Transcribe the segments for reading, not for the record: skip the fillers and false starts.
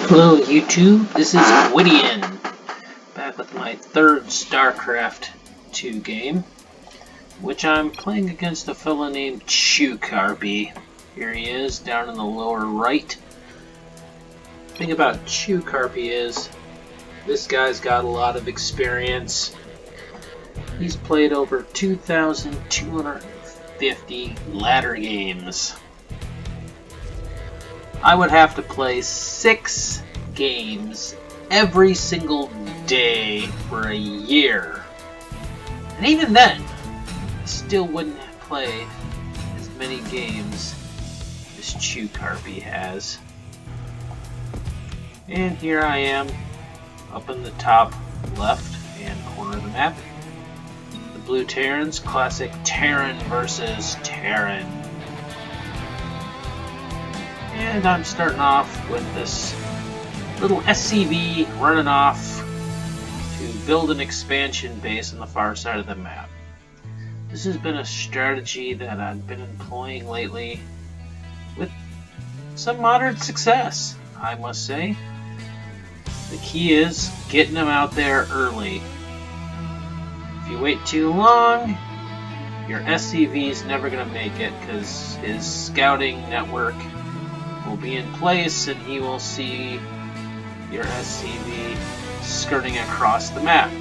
Hello YouTube, this is Gwydion, back with my third Starcraft 2 game, which I'm playing against a fellow named Chewcarpy. Here he is, down in the lower right. The thing about Chewcarpy is, this guy's got a lot of experience. He's played over 2,250 ladder games. I would have to play 6 games every single day for a year. And even then, I still wouldn't play as many games as Chewcarpy has. And here I am, up in the top left hand corner of the map. The Blue Terrans, classic Terran Vs Terran. And I'm starting off with this little SCV running off to build an expansion base on the far side of the map. This has been a strategy that I've been employing lately with some moderate success, I must say. The key is getting them out there early. If you wait too long, your SCV is never going to make it because his scouting network will be in place and he will see your SCV skirting across the map.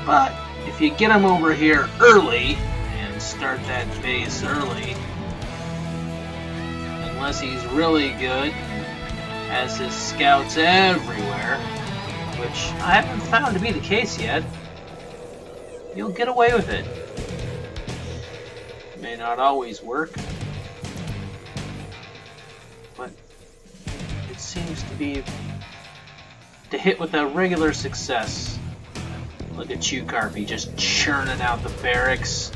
But if you get him over here early and start that base early, unless he's really good, has his scouts everywhere, which I haven't found to be the case yet, you'll get away with it. May not always work, but it seems to be to hit with a regular success. Look at Chewcarpy just churning out the barracks.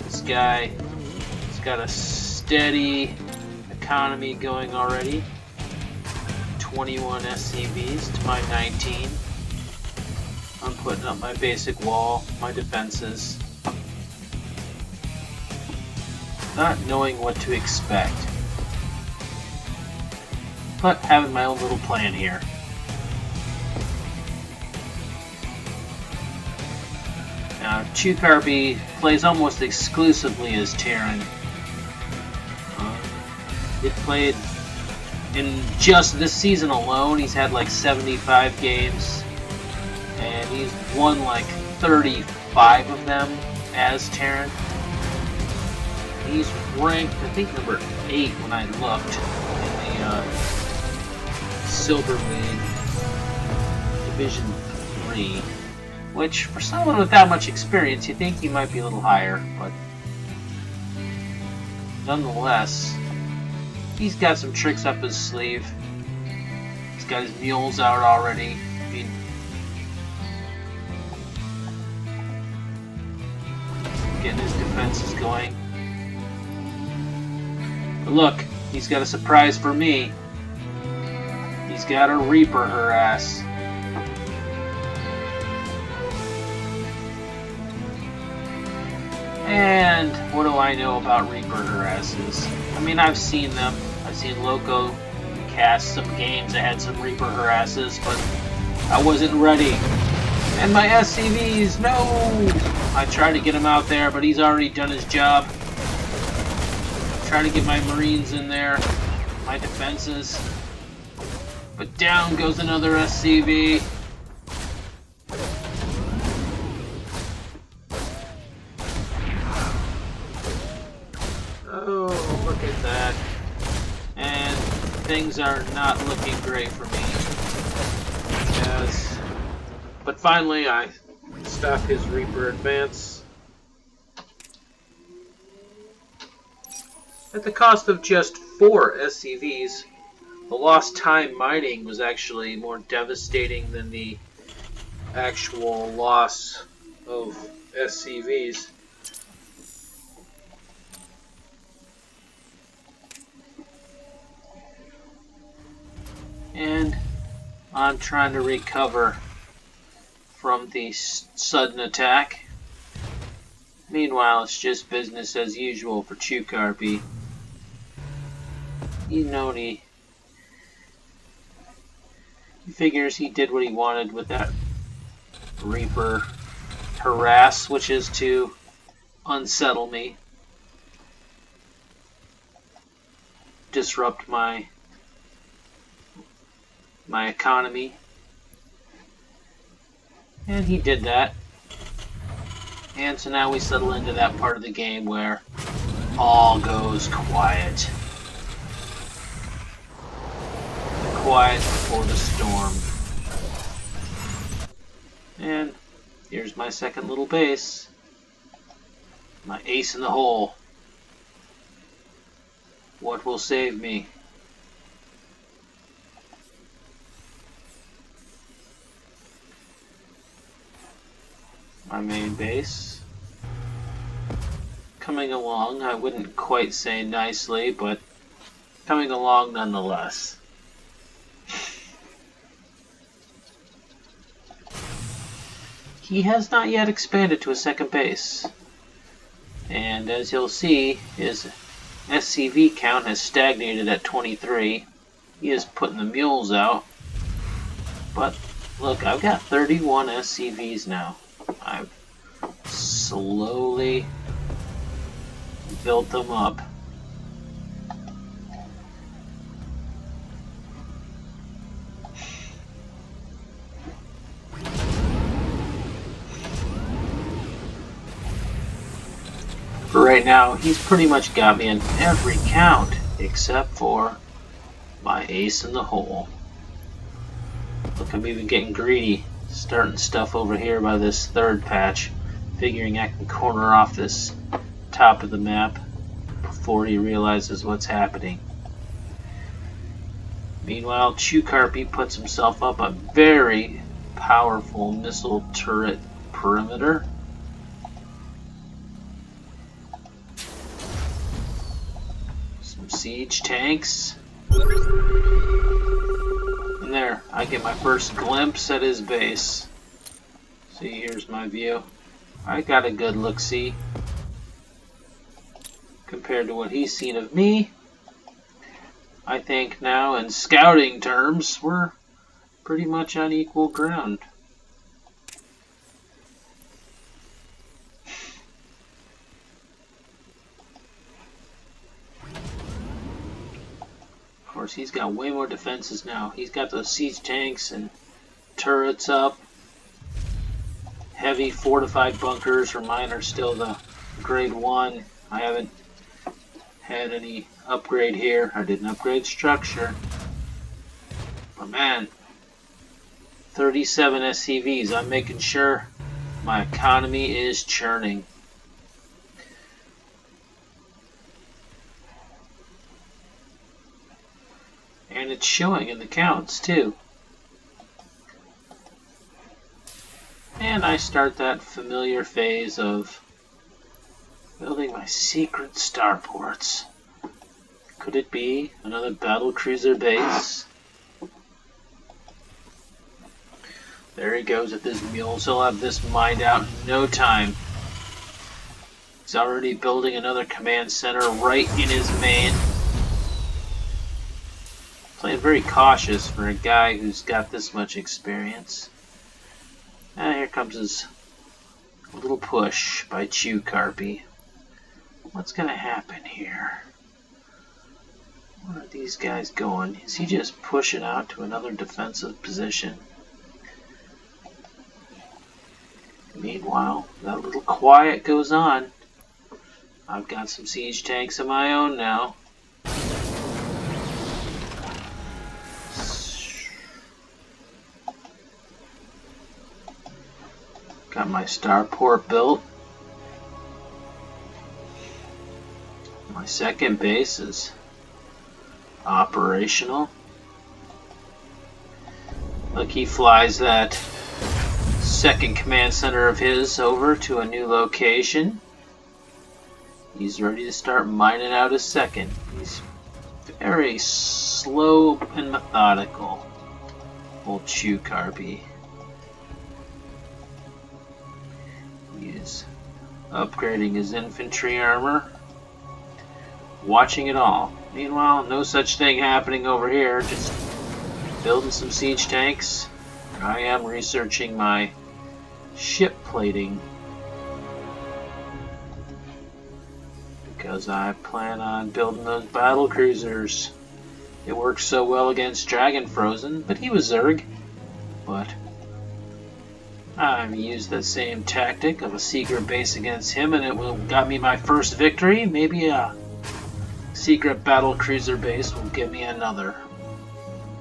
This guy has got a steady economy going already. 21 SCVs to my 19. I'm putting up my basic wall, my defenses, not knowing what to expect, but having my own little plan here. Now, Chewcarpy plays almost exclusively as Terran. He played in just this season alone, he's had like 75 games, and he's won like 35 of them as Terran. He's ranked, I think, number 8 when I looked in the Silver League Division 3, which for someone with that much experience, you think he might be a little higher, but nonetheless, he's got some tricks up his sleeve. He's got his mules out already. I mean, getting his defenses going. But look, he's got a surprise for me. He's got a Reaper harass. And what do I know about Reaper harasses? I mean, I've seen them. I've seen Loco cast some games that had some Reaper harasses, but I wasn't ready. And my SCVs, no! I tried to get him out there, but he's already done his job. Trying to get my Marines in there, my defenses. But down goes another SCV. Oh, look at that. And things are not looking great for me. Yes. But finally I stopped his Reaper advance. At the cost of just 4 SCVs. The lost time mining was actually more devastating than the actual loss of SCVs. And I'm trying to recover from the sudden attack. Meanwhile, it's just business as usual for Chewcarpy. You know, He figures he did what he wanted with that Reaper harass, which is to unsettle me, disrupt my economy, and he did that. And so now we settle into that part of the game where all goes quiet. The quiet before the storm. And here's my second little base. My ace in the hole. What will save me? My main base. Coming along, I wouldn't quite say nicely, but coming along nonetheless. He has not yet expanded to a second base. And as you'll see, his SCV count has stagnated at 23. He is putting the mules out. But look, I've got 31 SCVs now. I've slowly built them up. For right now, he's pretty much got me in every count except for my ace in the hole. Look, I'm even getting greedy, starting stuff over here by this third patch, figuring I can corner off this top of the map before he realizes what's happening. Meanwhile, Chukarpy puts himself up a very powerful missile turret perimeter. Some siege tanks. And there, I get my first glimpse at his base. See, here's my view. I got a good look-see. Compared to what he's seen of me, I think now in scouting terms, we're pretty much on equal ground. Of course, he's got way more defenses now. He's got those siege tanks and turrets up. Heavy fortified bunkers, for mine are still the grade 1. I haven't had any upgrade here. I didn't upgrade structure. But man, 37 SCVs. I'm making sure my economy is churning. And it's showing in the counts too. And I start that familiar phase of building my secret starports. Could it be another battlecruiser base? There he goes with his mules. He'll have this mined out in no time. He's already building another command center right in his main. Playing very cautious for a guy who's got this much experience. And here comes his little push by Chukarpy. What's going to happen here? Where are these guys going? Is he just pushing out to another defensive position? Meanwhile, that little quiet goes on. I've got some siege tanks of my own now. Got my starport built. My second base is operational. Look, he flies that second command center of his over to a new location. He's ready to start mining out his second. He's very slow and methodical, old Chukarpy. He is upgrading his infantry armor, watching it all. Meanwhile, no such thing happening over here, just building some siege tanks. I am researching my ship plating because I plan on building those battle cruisers. It works so well against Dragon Frozen, but he was Zerg. But I used that same tactic of a secret base against him, and it got me my first victory. Maybe a secret battle cruiser base will give me another.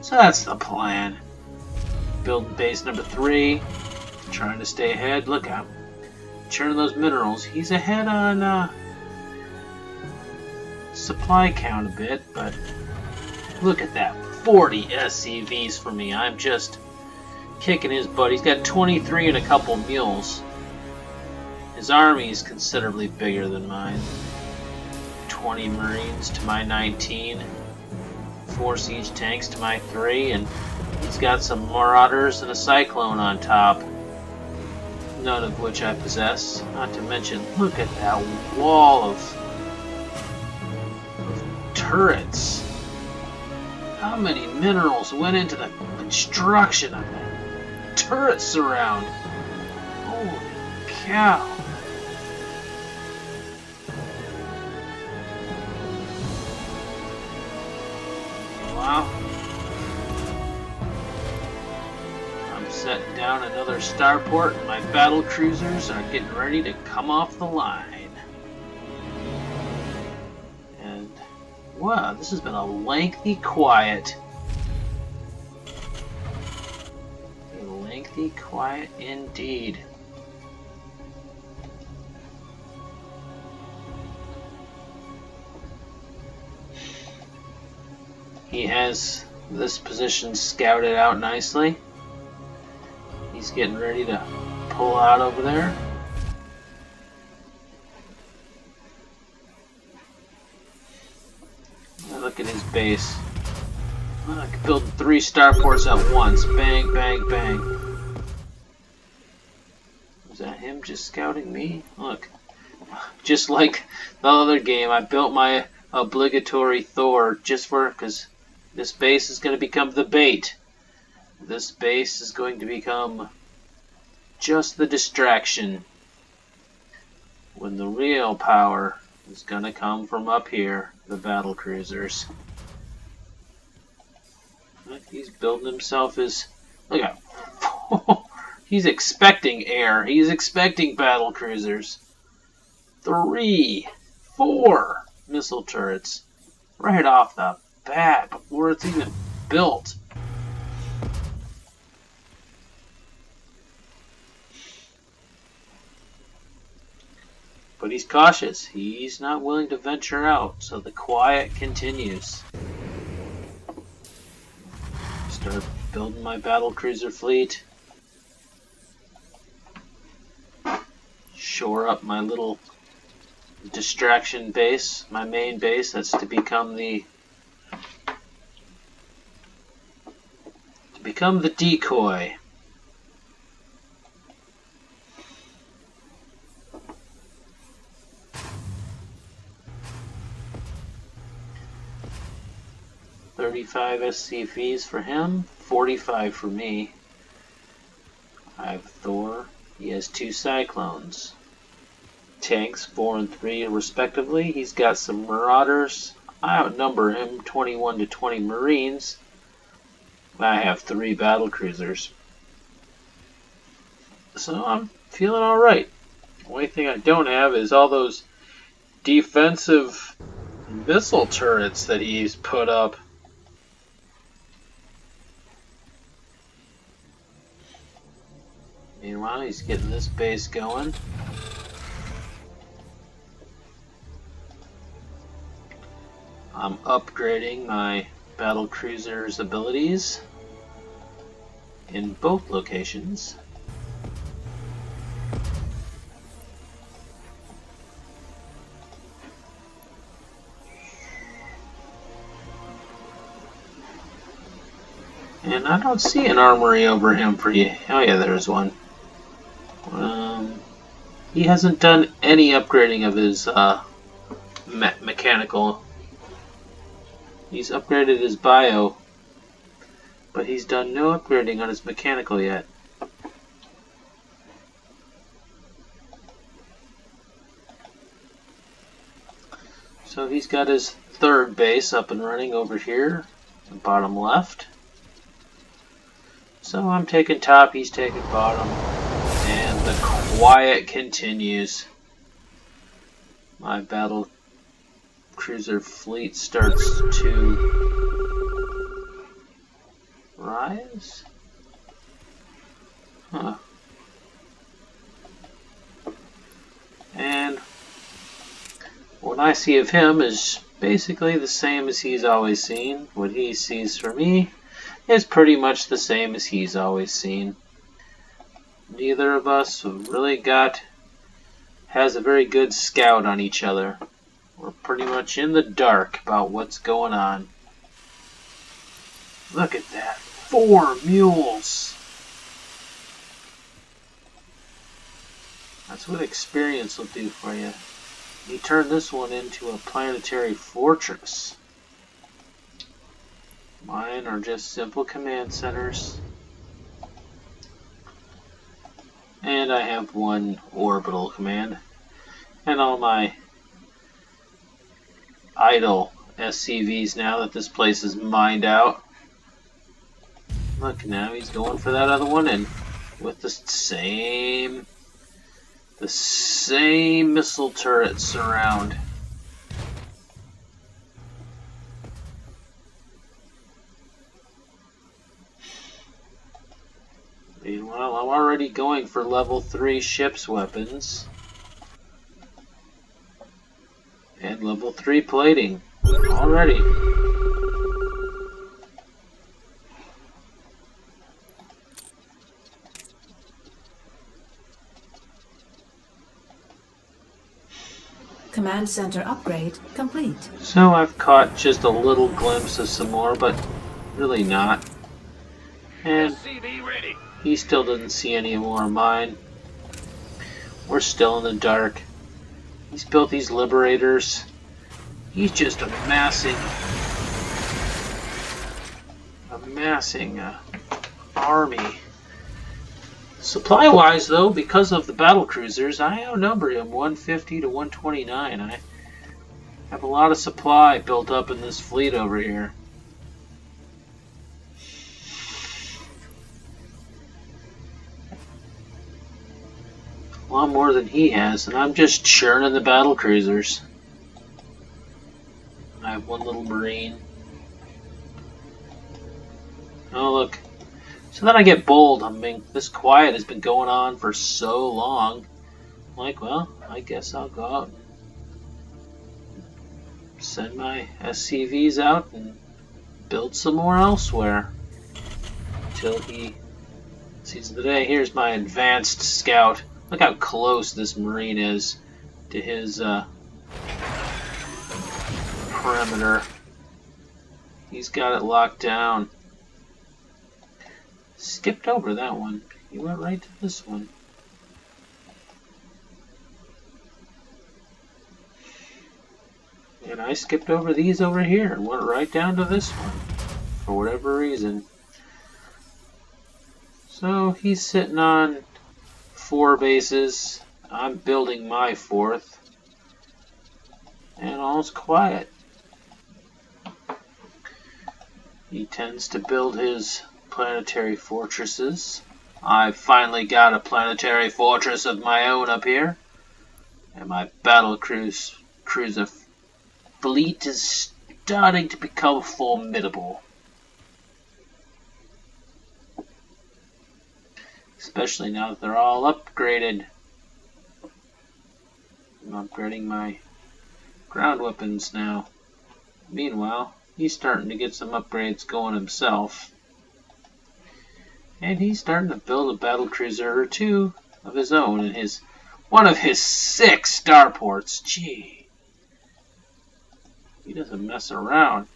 So that's the plan. Building base number 3, trying to stay ahead. Look out, churning those minerals. He's ahead on supply count a bit, but look at that, 40 SCVs for me. I'm just kicking his butt. He's got 23 and a couple mules. His army is considerably bigger than mine. 20 Marines to my 19. 4 siege tanks to my 3, and he's got some Marauders and a Cyclone on top. None of which I possess. Not to mention, look at that wall of turrets. How many minerals went into the construction of that turret surround? Holy cow. Wow. I'm setting down another starport, and my battle cruisers are getting ready to come off the line. And wow, this has been a lengthy quiet. A lengthy quiet indeed. He has this position scouted out nicely. He's getting ready to pull out over there. Look at his base. I can build 3 starports at once. Bang, bang, bang. Was that him just scouting me? Look. Just like the other game, I built my obligatory Thor just for, because this base is going to become the bait. This base is going to become just the distraction. When the real power is going to come from up here, the battle cruisers. Look, he's building himself his... Look at he's expecting air. He's expecting battle cruisers. 3, 4 missile turrets right off the bat before it's even built. But he's cautious. He's not willing to venture out, so the quiet continues. Start building my battlecruiser fleet. Shore up my little distraction base, my main base. That's to become the decoy. $35 SCVs for him, 45 for me. I have Thor. He has 2 Cyclones. Tanks, 4 and 3 respectively. He's got some Marauders. I outnumber him 21 to 20 Marines. I have 3 battle cruisers. So I'm feeling alright. The only thing I don't have is all those defensive missile turrets that he's put up. Meanwhile, he's getting this base going. I'm upgrading my battle cruiser's abilities in both locations. And I don't see an armory over him for you. Oh yeah, there's one. He hasn't done any upgrading of his mechanical. He's upgraded his bio, But he's done no upgrading on his mechanical yet. So he's got his third base up and running over here, the bottom left. So I'm taking top, he's taking bottom, and the quiet continues. My BattleCruiser fleet starts to rise. Huh. And what I see of him is basically the same as he's always seen. What he sees for me is pretty much the same as he's always seen. Neither of us have really has a very good scout on each other. We're pretty much in the dark about what's going on. Look at that. 4 mules. That's what experience will do for you. You turn this one into a planetary fortress. Mine are just simple command centers. And I have one orbital command. And all my idle SCVs now that this place is mined out. Look, now he's going for that other one, and with the same missile turrets surround. Meanwhile, I'm already going for level 3 ship's weapons. And level 3 plating. Already. Command center upgrade complete. So I've caught just a little glimpse of some more, but really not. And he still doesn't see any more of mine. We're still in the dark. He's built these liberators. He's just amassing army. Supply-wise, though, because of the battlecruisers, I outnumber him 150 to 129. I have a lot of supply built up in this fleet over here. A lot more than he has, and I'm just churning the battlecruisers. I have one little marine. Oh, look. So then I get bold. I mean, this quiet has been going on for so long. I'm like, well, I guess I'll go out and send my SCVs out and build some more elsewhere. Until he sees the day. Here's my advanced scout. Look how close this marine is to his perimeter. He's got it locked down. Skipped over that one. He went right to this one. And I skipped over these over here and went right down to this one. For whatever reason. So he's sitting on 4 bases. I'm building my 4th. And all's quiet. He tends to build his planetary fortresses. I've finally got a planetary fortress of my own up here. And my battlecruiser fleet is starting to become formidable. Especially now that they're all upgraded. I'm upgrading my ground weapons now. Meanwhile, he's starting to get some upgrades going himself. And he's starting to build a battlecruiser or 2 of his own in one of his 6 starports. Gee. He doesn't mess around.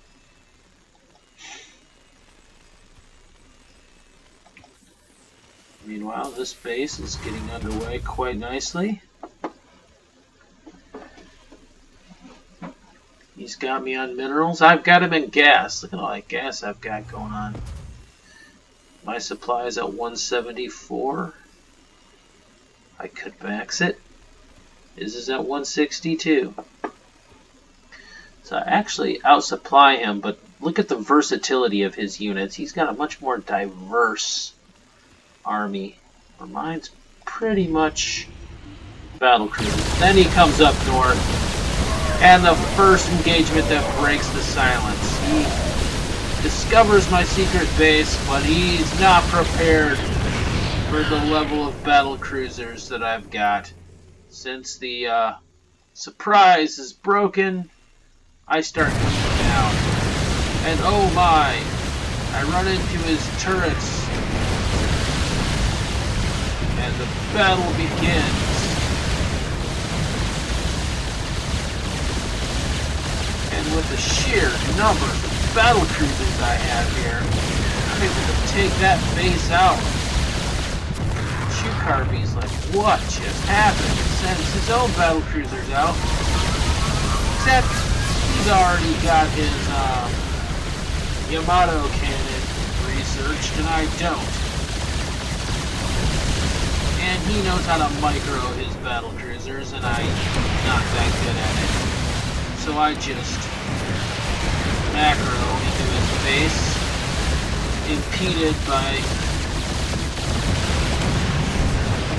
Meanwhile, this base is getting underway quite nicely. He's got me on minerals. I've got him in gas. Look at all that gas I've got going on. My supply is at 174. I could max it. His is at 162. So I actually outsupply him, but look at the versatility of his units. He's got a much more diverse army. Where mine's pretty much battlecruisers. Then he comes up north, and the first engagement that breaks the silence. He discovers my secret base, but he's not prepared for the level of battlecruisers that I've got. Since the surprise is broken, I start coming down. And oh my, I run into his turrets. And the battle begins. And with the sheer number of battlecruisers I have here, I'm able to take that base out. Shukarbi's like, what just happened? He sends his own battlecruisers out. Except he's already got his Yamato cannon researched, and I don't. And he knows how to micro his battlecruisers, and I'm not that good at it. So I just macro into his base, impeded by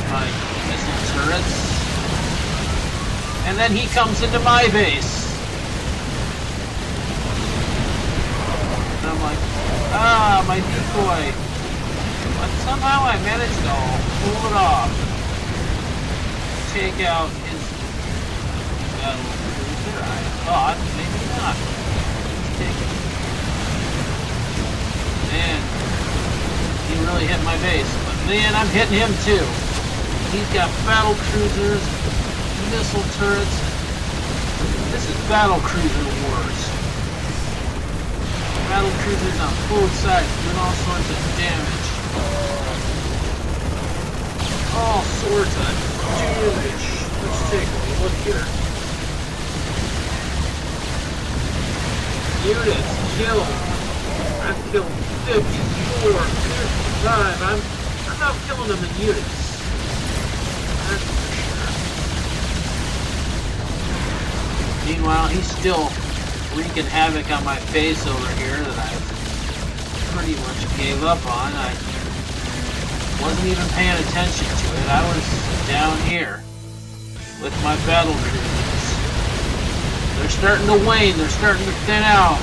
my missile turrets. And then he comes into my base. And I'm like, ah, my decoy. But somehow I managed to pull it off. Take out his battlecruiser, I thought. Maybe not. Let's take it. Man, he really hit my base. But man, I'm hitting him too. He's got battlecruisers, missile turrets. This is BattleCruiser Wars. Battlecruisers on both sides doing all sorts of damage. All sorts of damage. Let's take a look here. Units killed. I've killed 54, 55. I'm not killing them in units. That's for sure. Meanwhile, he's still wreaking havoc on my base over here that I pretty much gave up on. I wasn't even paying attention to it. I was down here with my battle cruisers. They're starting to wane. They're starting to thin out.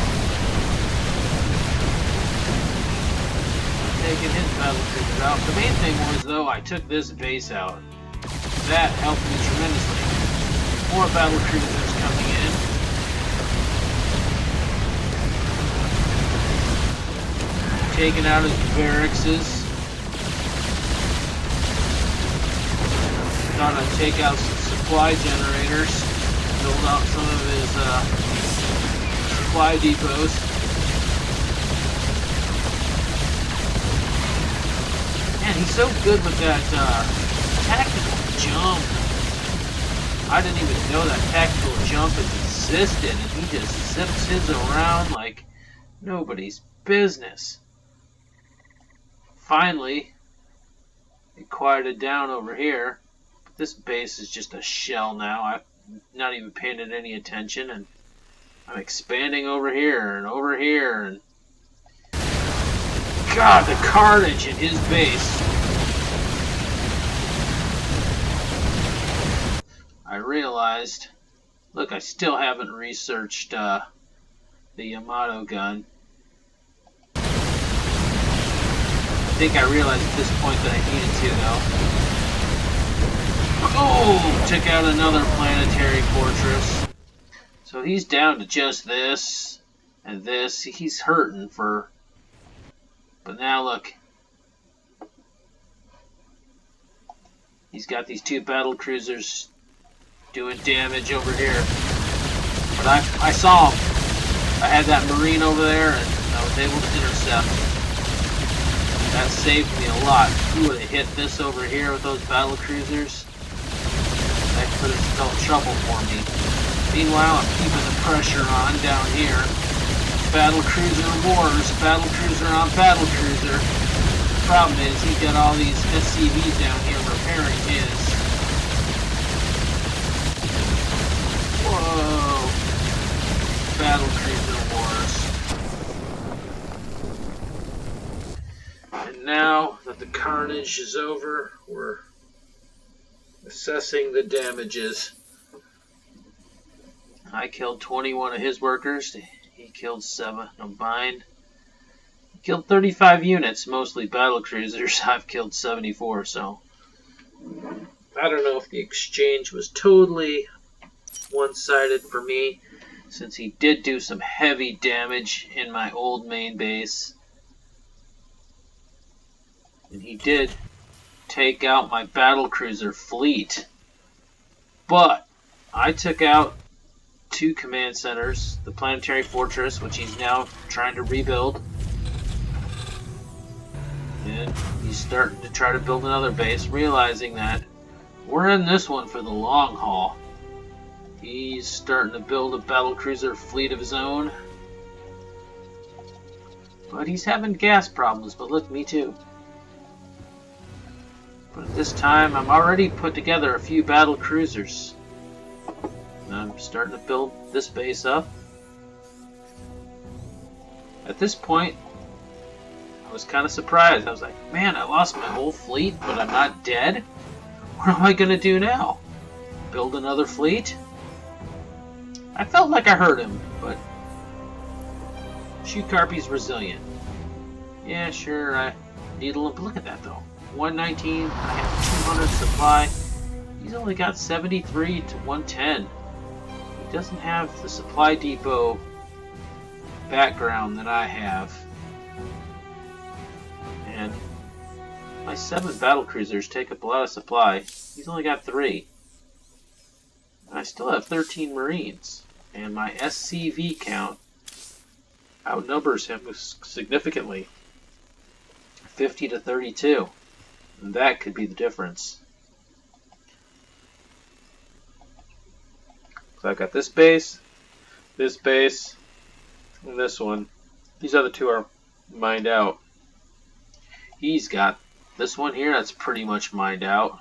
Taking his battle cruisers out. The main thing was, though, I took this base out. That helped me tremendously. More battle cruisers coming in. Taking out his barracks. Trying to take out some supply generators. Build out some of his supply depots. Man, he's so good with that tactical jump. I didn't even know that tactical jump existed, and he just zips his around like nobody's business. Finally, it quieted down over here. But this base is just a shell now. I'm not even paying it any attention, and I'm expanding over here and over here, and God, the carnage in his base. I realized, look, I still haven't researched the Yamato gun. I think I realized at this point that I needed to, though. Oh! Took out another planetary fortress. So he's down to just this and this. He's hurting for... But now look. He's got these two battle cruisers doing damage over here. But I saw him. I had that marine over there, and I was able to intercept. That saved me a lot. If he would have hit this over here with those battle cruisers, that could have spelled trouble for me. Meanwhile, I'm keeping the pressure on down here. BattleCruiser Wars, BattleCruiser on BattleCruiser. problem is he's got all these SCVs down here repairing his. Whoa! BattleCruiser Wars. And now that the carnage is over, we're assessing the damages. I killed 21 of his workers. He killed 7 of mine. He killed 35 units, mostly battlecruisers. I've killed 74, so I don't know if the exchange was totally one-sided for me, since he did do some heavy damage in my old main base. And he did take out my battlecruiser fleet. But I took out 2 command centers, the planetary fortress, which he's now trying to rebuild. And he's starting to try to build another base, realizing that we're in this one for the long haul. He's starting to build a battlecruiser fleet of his own. But he's having gas problems, but look, me too. But at this time, I'm already put together a few battlecruisers. And I'm starting to build this base up. At this point, I was kind of surprised. I was like, man, I lost my whole fleet, but I'm not dead? What am I going to do now? Build another fleet? I felt like I hurt him, but Shukarpi's resilient. Yeah, sure, I needle him, but look at that though. 119, I have 200 supply. He's only got 73 to 110. He doesn't have the supply depot background that I have. And my 7 battlecruisers take up a lot of supply. He's only got 3. I still have 13 Marines. And my SCV count outnumbers him significantly. 50 to 32. And that could be the difference. So I've got this base, and this one. These other 2 are mined out. He's got this one here that's pretty much mined out.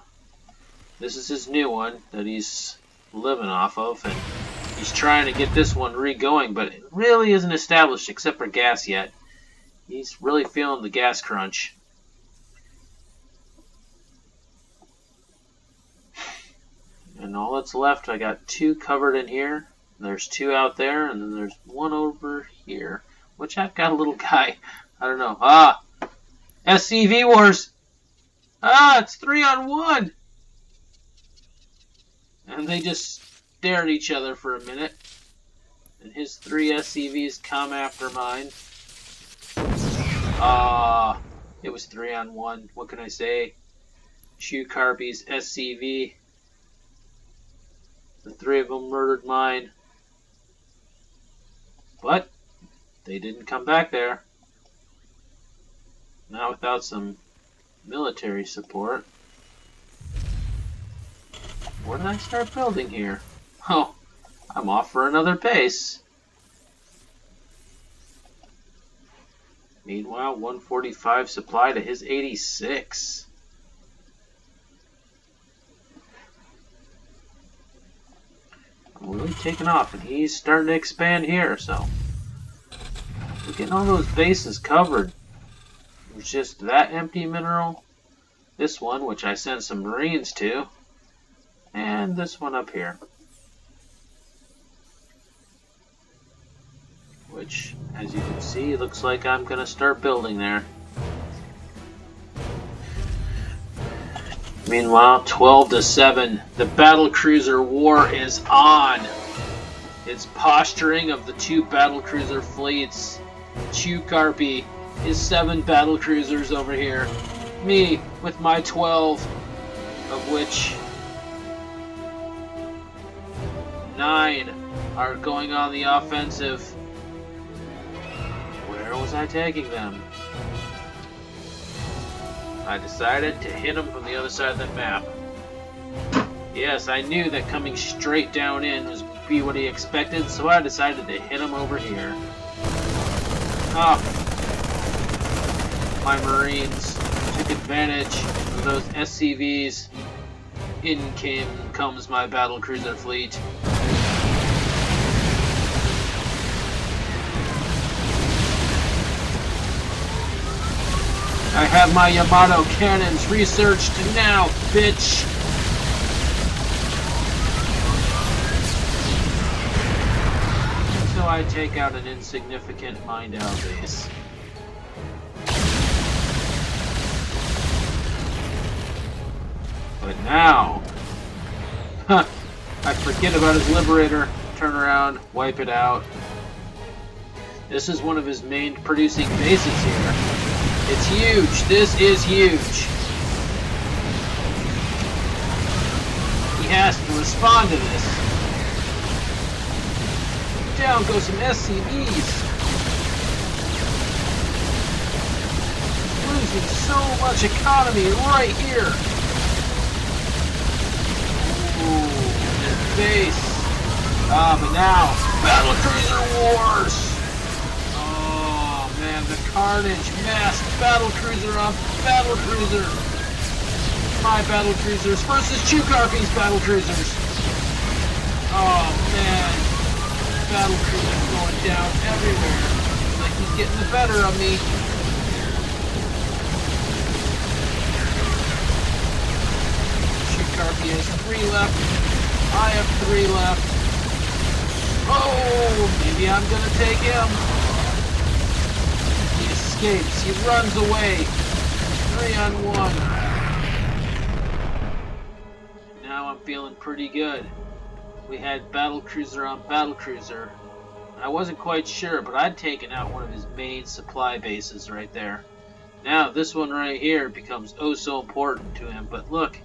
This is his new one that he's living off of, and he's trying to get this one re-going, but it really isn't established except for gas yet. He's really feeling the gas crunch. And all that's left, I got 2 covered in here. There's 2 out there, and then there's 1 over here, which I've got a little guy. I don't know. SCV Wars! It's 3-on-1! And they just stare at each other for a minute. And his 3 SCVs come after mine. It was 3-on-1. What can I say? Shukarpi's SCV. The 3 of them murdered mine. But they didn't come back there. Not without some military support. What did I start building here? Oh, I'm off for another base. Meanwhile, 145 supply to his 86. I'm really taking off, and he's starting to expand here, so we're getting all those bases covered. There's just that empty mineral, this one, which I sent some Marines to, and this one up here, which, as you can see, looks like I'm going to start building there. Meanwhile, 12 to 7, the battlecruiser war is on. It's posturing of the 2 battlecruiser fleets. Shukarpi, his 7 battlecruisers over here. Me with my 12, of which 9 are going on the offensive. Where was I taking them? I decided to hit him from the other side of the map. Yes, I knew that coming straight down in was be what he expected, so I decided to hit him over here. My Marines took advantage of those SCVs. In comes my battlecruiser fleet. I have my Yamato cannons researched now, bitch! So I take out an insignificant Mindow base. But now, I forget about his Liberator, turn around, wipe it out. This is one of his main producing bases here. It's huge. This is huge. He has to respond to this. Down go some SCVs. Losing so much economy right here. Ooh, this base. But now, BattleCruiser Wars. Man, the carnage, masked battlecruiser on battlecruiser. My battlecruisers versus Chukarpi's battlecruisers. Oh man, battlecruiser's going down everywhere. It's like he's getting the better of me. Chukarpi has 3 left. I have 3 left. Oh, maybe I'm gonna take him. Escapes. He runs away. 3 on 1. Now I'm feeling pretty good. We had battlecruiser on battlecruiser. I wasn't quite sure, but I'd taken out one of his main supply bases right there. Now this one right here becomes oh so important to him. But look,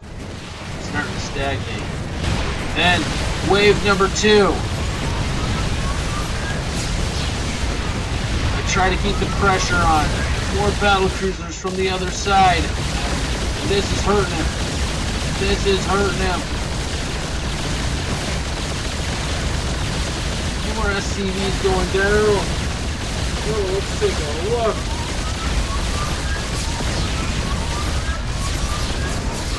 it's starting to stagnate. Then wave number 2. Try to keep the pressure on. More battlecruisers from the other side. This is hurting him. This is hurting him. More SCVs going down. Oh, let's take a look.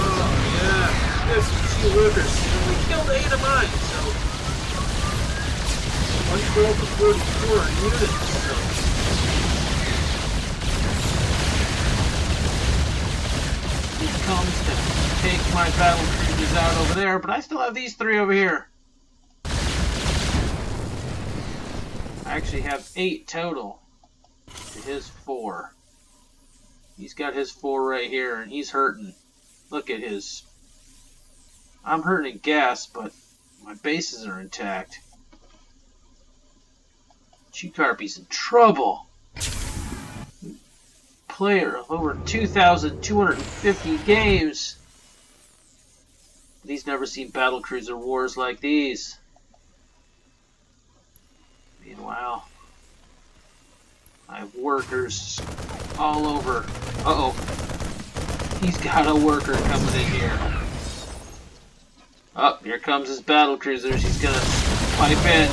Oh yeah, 52 workers. And we killed 8 of mine, so 112 to 44 units. So. Comes to take my battlecruisers out over there, but I still have these 3 over here. I actually have 8 total to his 4. He's got his 4 right here, and he's hurting. Look at his. I'm hurting in gas, but my bases are intact. Chukarpi's in trouble. Player of over 2,250 games. He's never seen battlecruiser wars like these. Meanwhile, I have workers all over. Uh-oh. He's got a worker coming in here. Oh, here comes his battlecruisers. He's gonna pipe in.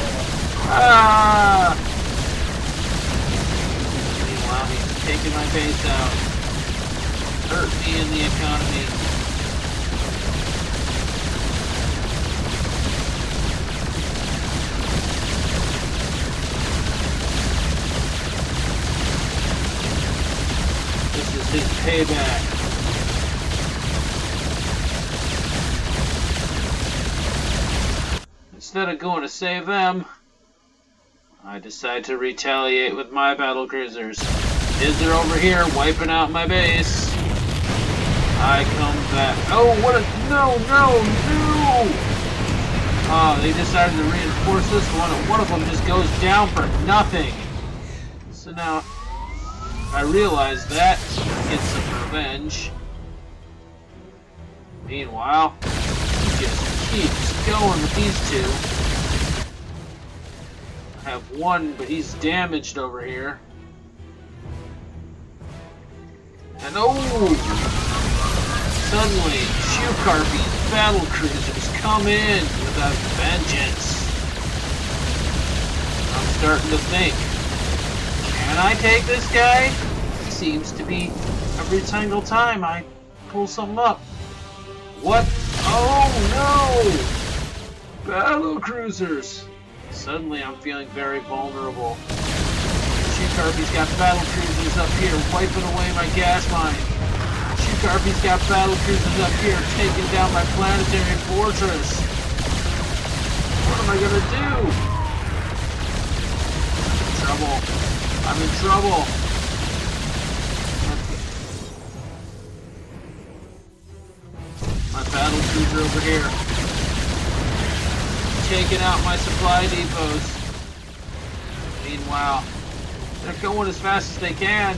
Ah! Meanwhile, he's taking my base out. Hurt me in the economy. This is his payback. Instead of going to save them, I decide to retaliate with my battlecruisers. They're over here wiping out my base. I come back. Oh, what a... No! Oh, they decided to reinforce this one, and one of them just goes down for nothing. So now, I realize that, get some revenge. Meanwhile, he just keeps going with these 2. I have 1, but he's damaged over here. And oh! Suddenly, Chukarpi's battlecruisers come in with a vengeance. I'm starting to think, can I take this guy? He seems to be Every single time I pull something up. What? Oh no! Battle cruisers! Suddenly I'm feeling very vulnerable. Harpy's got battle cruisers up here wiping away my gas mine. Harpy's got battle cruisers up here taking down my planetary fortress. What am I gonna do? I'm in trouble. I'm in trouble. My battle cruiser over here. Taking out my supply depots. Meanwhile, they're going as fast as they can.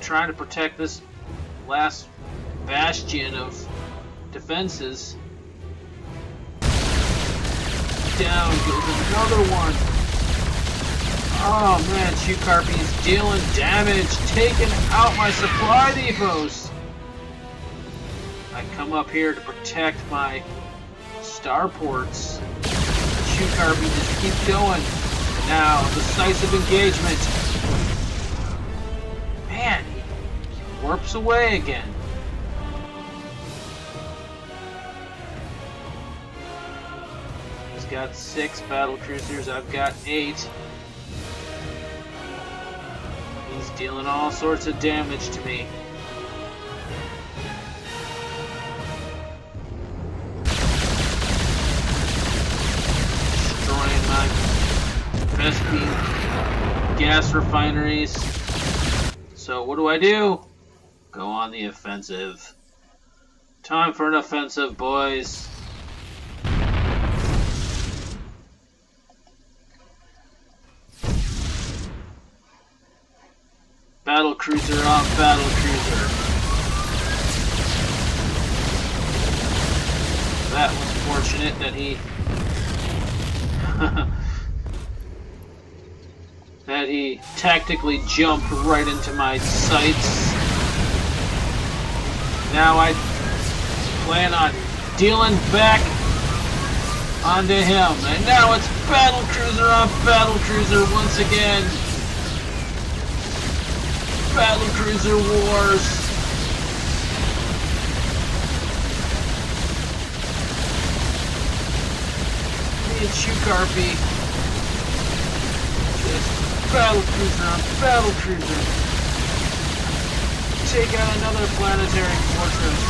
Trying to protect this last bastion of defenses. Down goes another one. Oh man, Harpy's dealing damage, taking out my supply depots. I come up here to protect my starports. Harpy just keep going. Now, decisive engagement. Man, he warps away again. He's got 6 battle cruisers, I've got 8. He's dealing all sorts of damage to me. Destroying my Vespine gas refineries. So what do? Go on the offensive. Time for an offensive, boys. Battle cruiser on battle cruiser. That was fortunate that he that he tactically jumped right into my sights. Now I plan on dealing back onto him. And now it's battle cruiser on battle cruiser once again. BattleCruiser Wars. Me and Harpy. Just BattleCruiser on BattleCruiser. Take out another planetary fortress.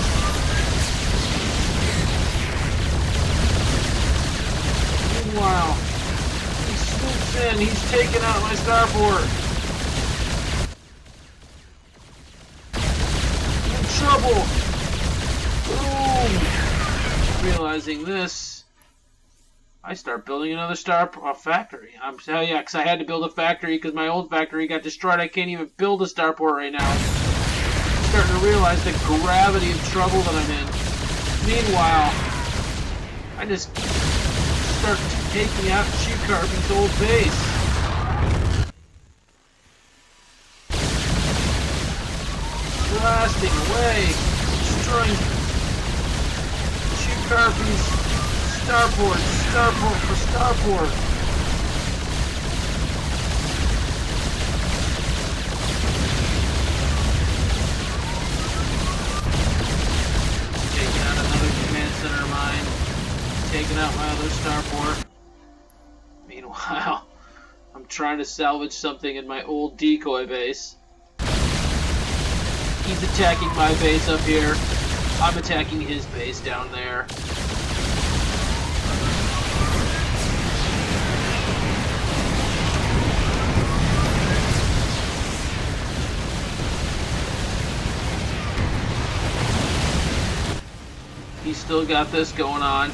Meanwhile, he swoops in. He's taking out my starport. Trouble! Boom! Realizing this, I start building another factory. Yeah, because I had to build a factory because my old factory got destroyed. I can't even build a starport right now. I'm starting to realize the gravity of trouble that I'm in. Meanwhile, I just start taking out Harpy's old base. Blasting away, destroying Harpy's starport for starport. Taking out another command center of mine, taking out my other starport. Meanwhile, I'm trying to salvage something in my old decoy base. He's attacking my base up here. I'm attacking his base down there. He's still got this going on.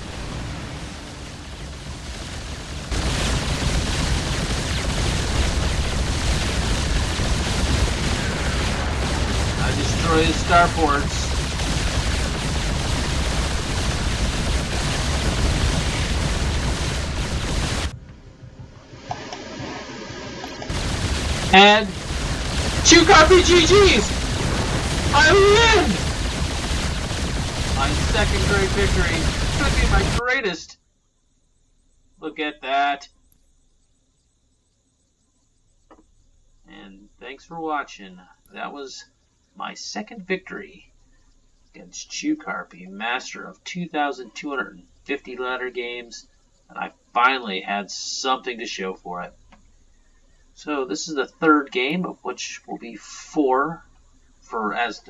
Destroy his starports. And Chuke RPGGs! I win! My second great victory. Could be my greatest. Look at that. And thank thanks for watching. That was my second victory against Chukarpy, master of 2,250 ladder games, and I finally had something to show for it. So this is the third game, of which will be 4 as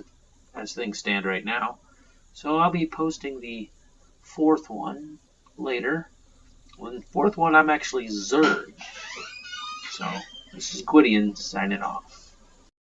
things stand right now. So I'll be posting the 4th one later. Well, the 4th one I'm actually Zerg. So this is Gwydion signing off.